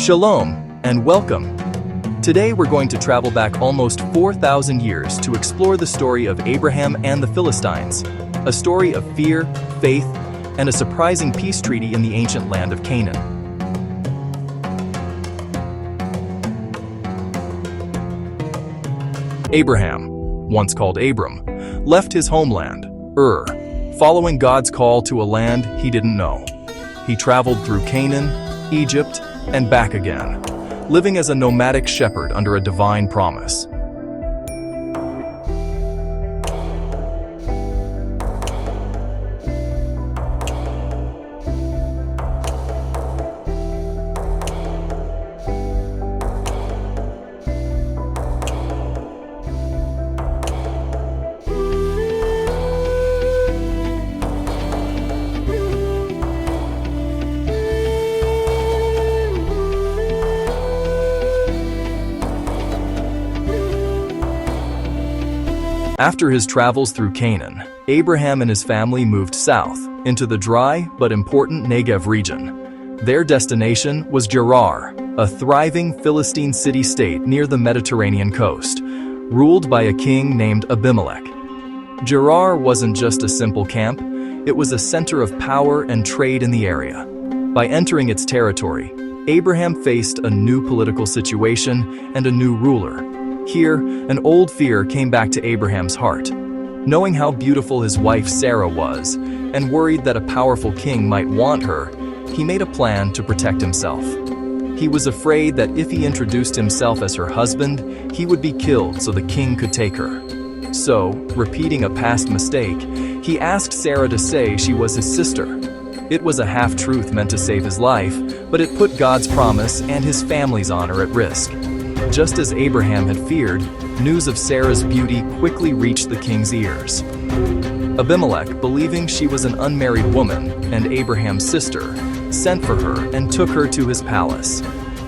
Shalom, and welcome. Today we're going to travel back almost 4,000 years to explore the story of Abraham and the Philistines, a story of fear, faith, and a surprising peace treaty in the ancient land of Canaan. Abraham, once called Abram, left his homeland, Ur, following God's call to a land he didn't know. He traveled through Canaan, Egypt, and back again, living as a nomadic shepherd under a divine promise. After his travels through Canaan, Abraham and his family moved south into the dry but important Negev region. Their destination was Gerar, a thriving Philistine city-state near the Mediterranean coast, ruled by a king named Abimelech. Gerar wasn't just a simple camp, it was a center of power and trade in the area. By entering its territory, Abraham faced a new political situation and a new ruler. Here, an old fear came back to Abraham's heart. Knowing how beautiful his wife Sarah was, and worried that a powerful king might want her, he made a plan to protect himself. He was afraid that if he introduced himself as her husband, he would be killed so the king could take her. So, repeating a past mistake, he asked Sarah to say she was his sister. It was a half-truth meant to save his life, but it put God's promise and his family's honor at risk. Just as Abraham had feared, news of Sarah's beauty quickly reached the king's ears. Abimelech, believing she was an unmarried woman and Abraham's sister, sent for her and took her to his palace,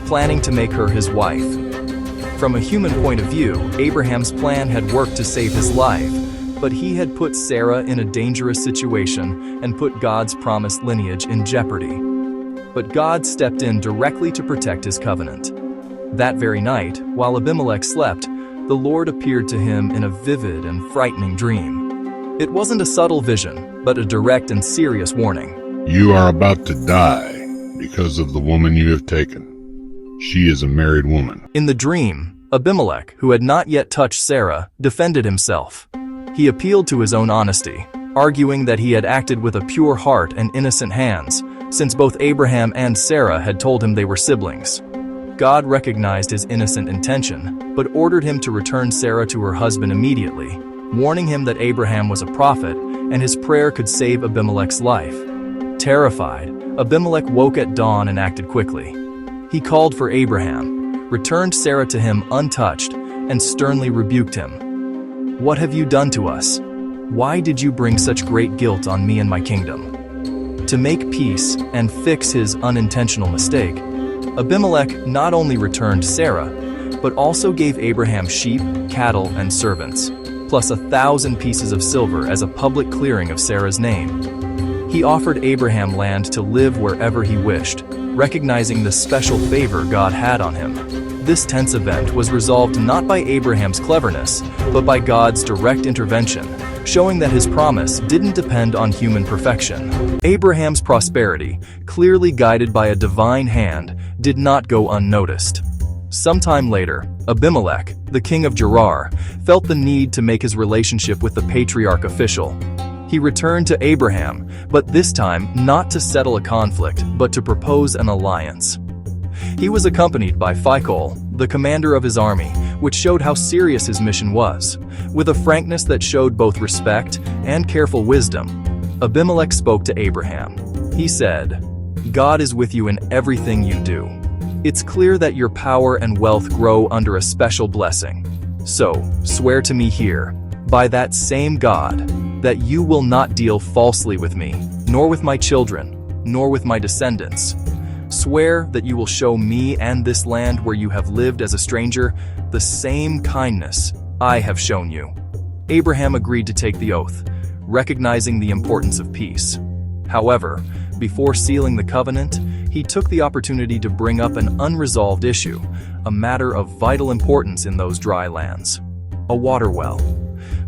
planning to make her his wife. From a human point of view, Abraham's plan had worked to save his life, but he had put Sarah in a dangerous situation and put God's promised lineage in jeopardy. But God stepped in directly to protect his covenant. That very night, while Abimelech slept, the Lord appeared to him in a vivid and frightening dream. It wasn't a subtle vision, but a direct and serious warning. You are about to die because of the woman you have taken. She is a married woman. In the dream, Abimelech, who had not yet touched Sarah, defended himself. He appealed to his own honesty, arguing that he had acted with a pure heart and innocent hands, since both Abraham and Sarah had told him they were siblings. God recognized his innocent intention, but ordered him to return Sarah to her husband immediately, warning him that Abraham was a prophet and his prayer could save Abimelech's life. Terrified, Abimelech woke at dawn and acted quickly. He called for Abraham, returned Sarah to him untouched, and sternly rebuked him. "What have you done to us? Why did you bring such great guilt on me and my kingdom?" To make peace and fix his unintentional mistake, Abimelech not only returned Sarah, but also gave Abraham sheep, cattle, and servants, plus 1,000 pieces of silver as a public clearing of Sarah's name. He offered Abraham land to live wherever he wished, recognizing the special favor God had on him. This tense event was resolved not by Abraham's cleverness, but by God's direct intervention, showing that his promise didn't depend on human perfection. Abraham's prosperity, clearly guided by a divine hand, did not go unnoticed. Sometime later, Abimelech, the king of Gerar, felt the need to make his relationship with the patriarch official. He returned to Abraham, but this time not to settle a conflict, but to propose an alliance. He was accompanied by Phicol, the commander of his army, which showed how serious his mission was. With a frankness that showed both respect and careful wisdom, Abimelech spoke to Abraham. He said, "God is with you in everything you do. It's clear that your power and wealth grow under a special blessing. So, swear to me here, by that same God, that you will not deal falsely with me, nor with my children, nor with my descendants. Swear that you will show me and this land where you have lived as a stranger the same kindness I have shown you." Abraham agreed to take the oath, recognizing the importance of peace. However, before sealing the covenant, he took the opportunity to bring up an unresolved issue, a matter of vital importance in those dry lands: a water well.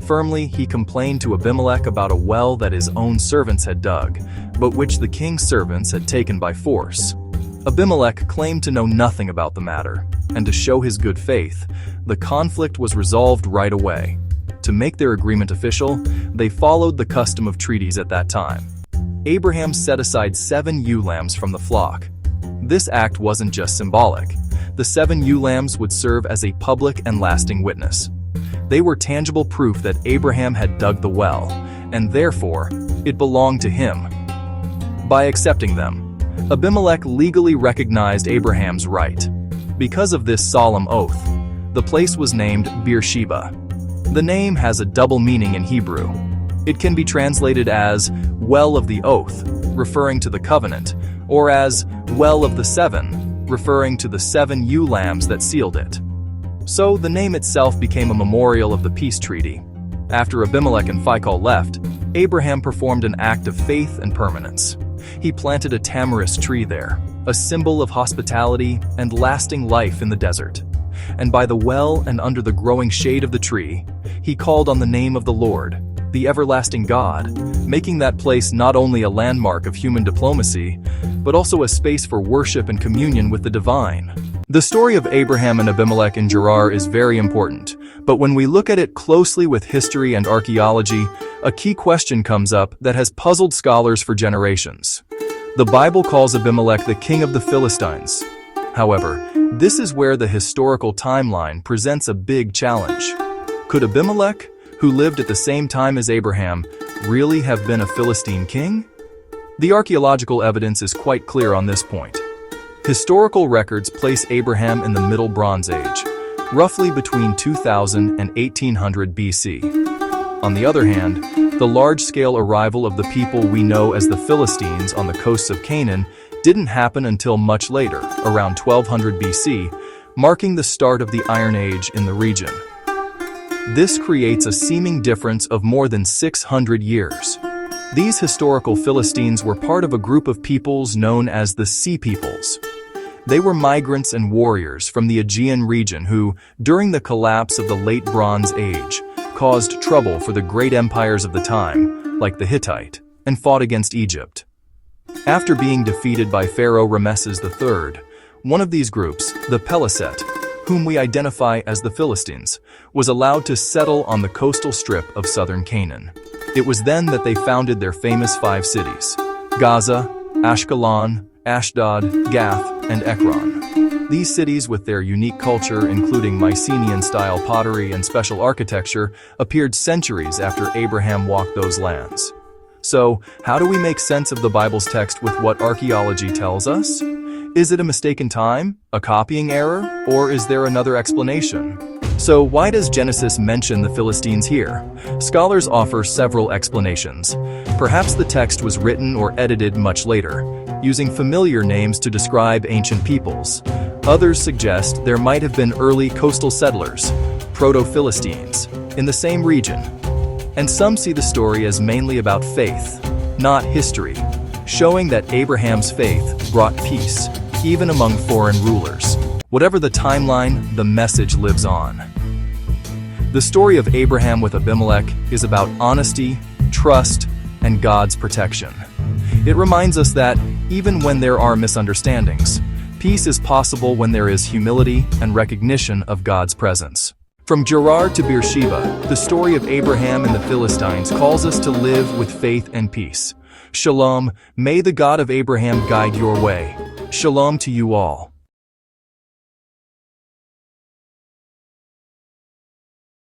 Firmly, he complained to Abimelech about a well that his own servants had dug, but which the king's servants had taken by force. Abimelech claimed to know nothing about the matter, and to show his good faith, the conflict was resolved right away. To make their agreement official, they followed the custom of treaties at that time. Abraham set aside 7 ewe lambs from the flock. This act wasn't just symbolic. The 7 ewe lambs would serve as a public and lasting witness. They were tangible proof that Abraham had dug the well, and therefore, it belonged to him. By accepting them, Abimelech legally recognized Abraham's right. Because of this solemn oath, the place was named Beersheba. The name has a double meaning in Hebrew. It can be translated as Well of the Oath, referring to the covenant, or as Well of the Seven, referring to the 7 ewe lambs that sealed it. So the name itself became a memorial of the peace treaty. After Abimelech and Phicol left, Abraham performed an act of faith and permanence. He planted a tamarisk tree there, a symbol of hospitality and lasting life in the desert. And by the well and under the growing shade of the tree, he called on the name of the Lord, the everlasting God, making that place not only a landmark of human diplomacy, but also a space for worship and communion with the divine. The story of Abraham and Abimelech in Gerar is very important, but when we look at it closely with history and archaeology, a key question comes up that has puzzled scholars for generations. The Bible calls Abimelech the king of the Philistines. However, this is where the historical timeline presents a big challenge. Could Abimelech, who lived at the same time as Abraham, really have been a Philistine king? The archaeological evidence is quite clear on this point. Historical records place Abraham in the Middle Bronze Age, roughly between 2000 and 1800 BC. On the other hand, the large-scale arrival of the people we know as the Philistines on the coasts of Canaan didn't happen until much later, around 1200 BC, marking the start of the Iron Age in the region. This creates a seeming difference of more than 600 years. These historical Philistines were part of a group of peoples known as the Sea Peoples. They were migrants and warriors from the Aegean region who, during the collapse of the Late Bronze Age, caused trouble for the great empires of the time, like the Hittite, and fought against Egypt. After being defeated by Pharaoh Rameses III, one of these groups, the Peliset, whom we identify as the Philistines, was allowed to settle on the coastal strip of southern Canaan. It was then that they founded their famous 5 cities: Gaza, Ashkelon, Ashdod, Gath, and Ekron. These cities, with their unique culture including Mycenaean-style pottery and special architecture, appeared centuries after Abraham walked those lands. So, how do we make sense of the Bible's text with what archaeology tells us? Is it a mistake in time, a copying error, or is there another explanation? So why does Genesis mention the Philistines here? Scholars offer several explanations. Perhaps the text was written or edited much later, using familiar names to describe ancient peoples. Others suggest there might have been early coastal settlers, proto-Philistines, in the same region. And some see the story as mainly about faith, not history, showing that Abraham's faith brought peace, even among foreign rulers. Whatever the timeline, the message lives on. The story of Abraham with Abimelech is about honesty, trust, and God's protection. It reminds us that, even when there are misunderstandings, peace is possible when there is humility and recognition of God's presence. From Gerar to Beersheba, the story of Abraham and the Philistines calls us to live with faith and peace. Shalom, may the God of Abraham guide your way. Shalom to you all.